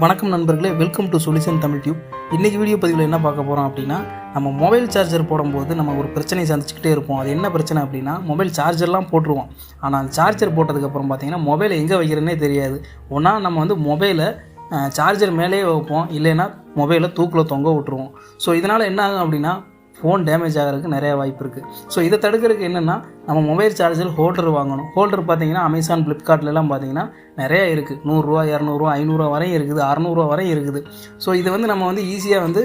வணக்கம் நண்பர்களே, welcome to solution தமிழ்டியூப். இன்றைக்கி வீடியோ பதிவில் என்ன பார்க்க போகிறோம் அப்படின்னா, நம்ம மொபைல் சார்ஜர் போடும்போது நம்ம ஒரு பிரச்சனையை சந்திச்சுக்கிட்டே இருப்போம். அது என்ன பிரச்சனை அப்படின்னா, மொபைல் சார்ஜர்லாம் போட்டுருவோம். ஆனால் அந்த சார்ஜர் போட்டதுக்கப்புறம் பார்த்திங்கன்னா மொபைலை எங்கே வைக்கிறேன்னே தெரியாது. ஒன்றா நம்ம வந்து மொபைலை சார்ஜர் மேலேயே வைப்போம், இல்லைன்னா மொபைலை தூக்கில் தொங்க விட்டுருவோம். ஸோ இதனால் என்ன ஆகும் அப்படின்னா, ஃபோன் டேமேஜ் ஆகிறதுக்கு நிறையா வாய்ப்பு இருக்குது. ஸோ இதை தடுக்கிறதுக்கு என்னென்னா, நம்ம மொபைல் சார்ஜர் ஹோல்டர் வாங்கணும். ஹோல்டர் பார்த்திங்கன்னா அமேசான், ஃப்ளிப்கார்ட்லலாம் பார்த்திங்கன்னா நிறையா இருக்குது. 100 200 500 வரையும் இருக்குது, 600 வரையும் இருக்குது. ஸோ இது வந்து நம்ம வந்து ஈஸியாக வந்து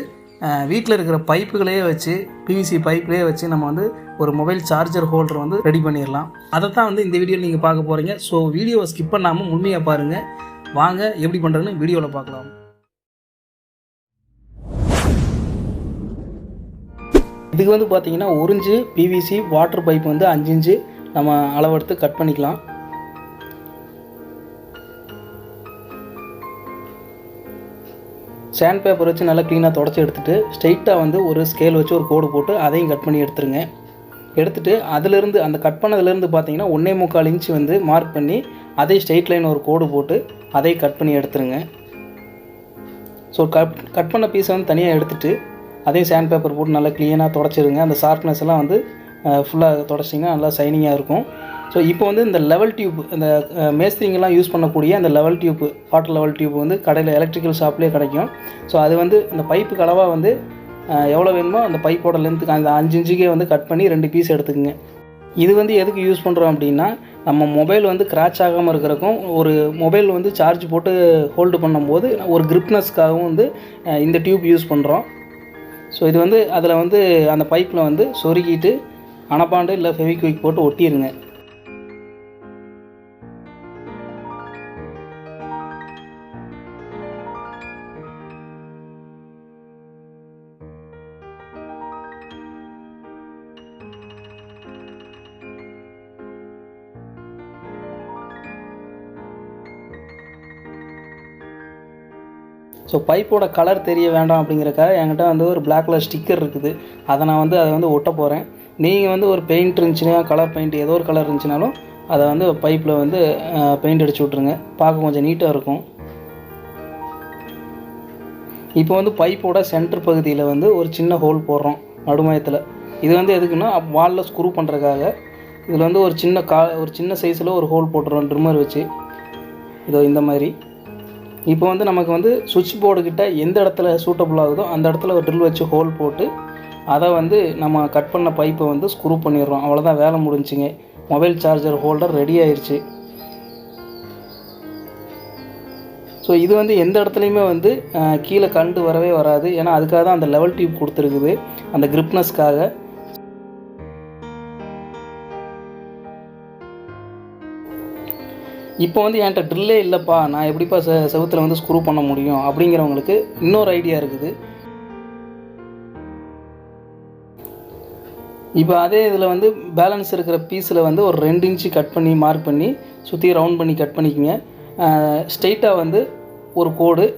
வீட்டில் இருக்கிற பைப்புகளையே வச்சு, பிவிசி பைப்லேயே வச்சு நம்ம வந்து ஒரு மொபைல் சார்ஜர் ஹோல்டர் வந்து ரெடி பண்ணிடலாம். அதை தான் வந்து இந்த வீடியோவில் நீங்கள் பார்க்க போகிறீங்க. ஸோ வீடியோவை ஸ்கிப் பண்ணாமல் முழுமையாக பாருங்கள். வாங்க எப்படி பண்ணுறதுன்னு வீடியோவில் பார்க்கலாம். இதுக்கு வந்து பார்த்திங்கன்னா 1 இன்ச்சு பிவிசி வாட்டர் பைப் வந்து 5 இன்ச்சு நம்ம அளவெடுத்து கட் பண்ணிக்கலாம். சாண்ட் பேப்பர் வச்சு நல்லா க்ளீனாக தொடச்சி எடுத்துகிட்டு ஸ்ட்ரைட்டாக வந்து ஒரு ஸ்கேல் வச்சு ஒரு கோடு போட்டு அதையும் கட் பண்ணி எடுத்துருங்க. எடுத்துகிட்டு அதிலேருந்து அந்த கட் பண்ணதுலேருந்து பார்த்திங்கன்னா 1.25 இன்ச்சு வந்து மார்க் பண்ணி அதே ஸ்ட்ரெயிட் லைன் ஒரு கோடு போட்டு அதையும் கட் பண்ணி எடுத்துருங்க. ஸோ கட் பண்ண பீஸை வந்து தனியாக எடுத்துகிட்டு அதையும் சாண்ட் பேப்பர் போட்டு நல்லா க்ளீனாக தொடச்சிருங்க. அந்த ஷார்ப்னஸ் எல்லாம் வந்து ஃபுல்லாக தொடச்சிங்கன்னா நல்லா ஷைனிங்காக இருக்கும். ஸோ இப்போ வந்து இந்த லெவல் டியூப், இந்த மேஸ்திரிங்கெல்லாம் யூஸ் பண்ணக்கூடிய அந்த level tube, water level tube வந்து கடையில் எலக்ட்ரிக்கல் ஷாப்லேயே கிடைக்கும். ஸோ அது வந்து அந்த பைப்புக்கு அளவாக வந்து எவ்வளோ வேணுமோ அந்த பைப்போட லென்த்துக்கு அந்த 5 இன்ச்சுக்கே வந்து கட் பண்ணி 2 பீஸ் எடுத்துக்கோங்க. இது வந்து எதுக்கு யூஸ் பண்ணுறோம் அப்படின்னா, நம்ம மொபைல் வந்து கிராச் ஆகாமல் இருக்கிறக்கும், ஒரு மொபைல் வந்து சார்ஜ் போட்டு ஹோல்டு பண்ணும்போது ஒரு கிரிப்னஸ்க்காகவும் வந்து இந்த டியூப் யூஸ் பண்ணுறோம். ஸோ இது வந்து அதில் வந்து அந்த பைப்பில் வந்து சொருகிட்டு அனபாண்டு இல்லை ஃபெவிக்விக் போட்டு ஒட்டிடுங்க. ஸோ பைப்போட கலர் தெரிய வேண்டாம் அப்படிங்கிறக்காக என்கிட்ட வந்து ஒரு பிளாக் கலர் ஸ்டிக்கர் இருக்குது. அதை நான் வந்து அதை வந்து ஒட்ட போகிறேன். நீங்கள் வந்து ஒரு பெயிண்ட் இருந்துச்சுன்னா, கலர் பெயிண்ட் ஏதோ ஒரு கலர் இருந்துச்சுனாலும் அதை வந்து பைப்பில் வந்து பெயிண்ட் அடிச்சு விட்ருங்க. பார்க்க கொஞ்சம் நீட்டாக இருக்கும். இப்போ வந்து பைப்போட சென்டர் பகுதியில் வந்து ஒரு சின்ன ஹோல் போடுறோம் நடுமயத்தில். இது வந்து எதுக்குன்னா வாலில் ஸ்க்ரூ பண்ணுறதுக்காக. இதில் வந்து ஒரு சின்ன சைஸில் ஒரு ஹோல் போட்டுருவோம் ட்ரிம்மர் வச்சு. இதோ இந்த மாதிரி. இப்போ வந்து நமக்கு வந்து சுவிட்ச் போர்டுக்கிட்ட எந்த இடத்துல சூட்டபுள் ஆகுதோ அந்த இடத்துல ஒரு ட்ரில் வச்சு ஹோல் போட்டு அதை வந்து நம்ம கட் பண்ண பைப்பை வந்து ஸ்க்ரூ பண்ணிடுறோம். அவ்வளோதான், வேலை முடிஞ்சுங்க. மொபைல் சார்ஜர் ஹோல்டர் ரெடி ஆயிடுச்சு. ஸோ இது வந்து எந்த இடத்துலையுமே வந்து கீழே கண்டு வரவே வராது. ஏன்னா அதுக்காக தான் அந்த லெவல் டியூப் கொடுத்துருக்குது, அந்த கிரிப்னஸ்க்காக. இப்போ வந்து என்கிட்ட ட்ரில்லே இல்லைப்பா, நான் எப்படிப்பா செவுத்தில் வந்து ஸ்க்ரூ பண்ண முடியும் அப்படிங்கிறவங்களுக்கு இன்னொரு ஐடியா இருக்குது. இப்போ அதே இதில் வந்து பேலன்ஸ் இருக்கிற பீஸில் வந்து ஒரு 2 இன்ச்சு கட் பண்ணி மார்க் பண்ணி சுற்றி ரவுண்ட் பண்ணி கட் பண்ணிக்கோங்க. ஸ்ட்ரெயிட்டாக வந்து ஒரு கோடு,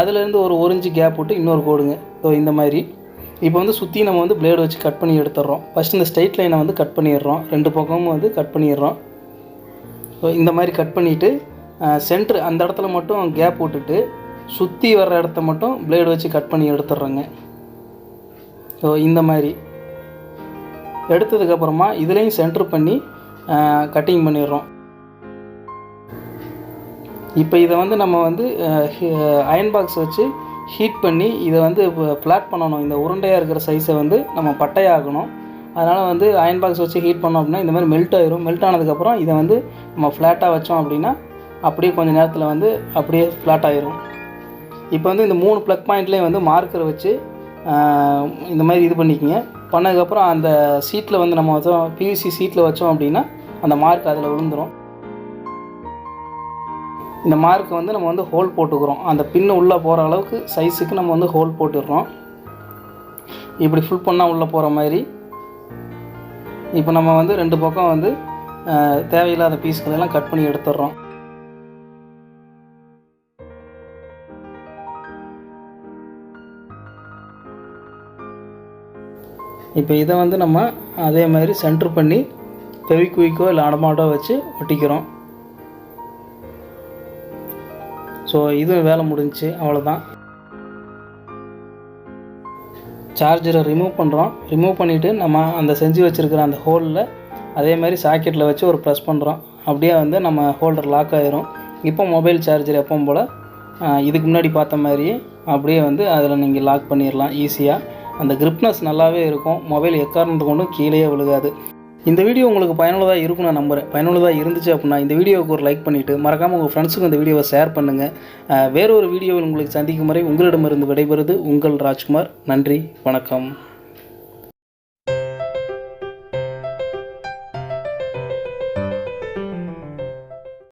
அதுலேருந்து ஒரு 1 இன்ச்சு கேப் விட்டு இன்னொரு கோடுங்க. ஸோ இந்த மாதிரி இப்போ வந்து சுற்றி நம்ம வந்து பிளேடு வச்சு கட் பண்ணி எடுத்துடுறோம். ஃபஸ்ட்டு இந்த ஸ்ட்ரெயிட் லைனை வந்து கட் பண்ணிடுறோம், 2 பக்கமும் வந்து கட் பண்ணிடுறோம். ஸோ இந்த மாதிரி கட் பண்ணிவிட்டு சென்ட்ரு அந்த இடத்துல மட்டும் கேப் விட்டுட்டு சுற்றி வர்ற இடத்த மட்டும் பிளேடு வச்சு கட் பண்ணி எடுத்துடுறோங்க. ஸோ இந்த மாதிரி எடுத்ததுக்கப்புறமா இதுலேயும் சென்ட்ரு பண்ணி கட்டிங் பண்ணிடுறோம். இப்போ இதை வந்து நம்ம வந்து அயன் பாக்ஸ் வச்சு ஹீட் பண்ணி இதை வந்து ஃப்ளாட் பண்ணணும். இந்த உருண்டையாக இருக்கிற சைஸை வந்து நம்ம பட்டையாகணும். அதனால் வந்து அயன் பாக்ஸ் வச்சு ஹீட் பண்ணோம் அப்படின்னா இந்த மாதிரி மெல்ட் ஆயிரும். மெல்ட் ஆனதுக்கப்புறம் இதை வந்து நம்ம ஃப்ளாட்டாக வச்சோம் அப்படின்னா அப்படியே கொஞ்சம் நேரத்தில் வந்து அப்படியே ஃப்ளாட் ஆயிரும். இப்போ வந்து இந்த 3 ப்ளக் பாயிண்ட்லேயும் வந்து மார்க்கரை வச்சு இந்த மாதிரி இது பண்ணிக்கோங்க. பண்ணதுக்கப்புறம் அந்த சீட்டில் வந்து நம்ம வச்சோம், பிவிசி சீட்டில் வச்சோம் அப்படின்னா அந்த மார்க் அதில் விழுந்துடும். இந்த மார்க்கை வந்து நம்ம வந்து ஹோல் போட்டுக்கிறோம். அந்த பின்னு உள்ளே போகிற அளவுக்கு சைஸுக்கு நம்ம வந்து ஹோல் போட்டுடுறோம். இப்படி ஃபுல் பண்ணால் உள்ளே போகிற மாதிரி. இப்போ நம்ம வந்து 2 பக்கம் வந்து தேவையில்லாத பீஸ்களெல்லாம் கட் பண்ணி எடுத்துடுறோம். இப்போ இதை வந்து நம்ம அதே மாதிரி சென்டர் பண்ணி ஃபெவிக்விக்கோ இல்லை அடமாட்டோ வச்சு ஒட்டிக்கிறோம். ஸோ இதுவும் வேலை முடிஞ்சிச்சு, அவ்வளோதான். சார்ஜரை ரிமூவ் பண்ணுறோம். ரிமூவ் பண்ணிவிட்டு நம்ம அந்த செஞ்சு வச்சுருக்கிற அந்த ஹோலில் அதே மாதிரி சாக்கெட்டில் வச்சு ஒரு ப்ரெஸ் பண்ணுறோம். அப்படியே வந்து நம்ம ஹோல்டர் லாக் ஆகிரும். இப்போ மொபைல் சார்ஜர் எப்பவும் போல் இதுக்கு முன்னாடி பார்த்த மாதிரியே அப்படியே வந்து அதில் நீங்கள் லாக் பண்ணிடலாம் ஈஸியாக. அந்த கிரிப்னஸ் நல்லாவே இருக்கும். மொபைல் எக்காரணத்தை கொண்டும் கீழேயே விழுகாது. இந்த வீடியோ உங்களுக்கு பயனுள்ளதாக இருக்கும்னு நான் நம்புகிறேன். பயனுள்ளதாக இருந்துச்சு அப்படின்னா இந்த வீடியோவுக்கு ஒரு லைக் பண்ணிவிட்டு மறக்காமல் உங்கள் ஃப்ரெண்ட்ஸுக்கும் இந்த வீடியோவை ஷேர் பண்ணுங்கள். வேறொரு வீடியோவில் உங்களுக்கு சந்திக்கும் வரை உங்களிடமிருந்து விடைபெறுது உங்கள் ராஜ்குமார். நன்றி, வணக்கம்.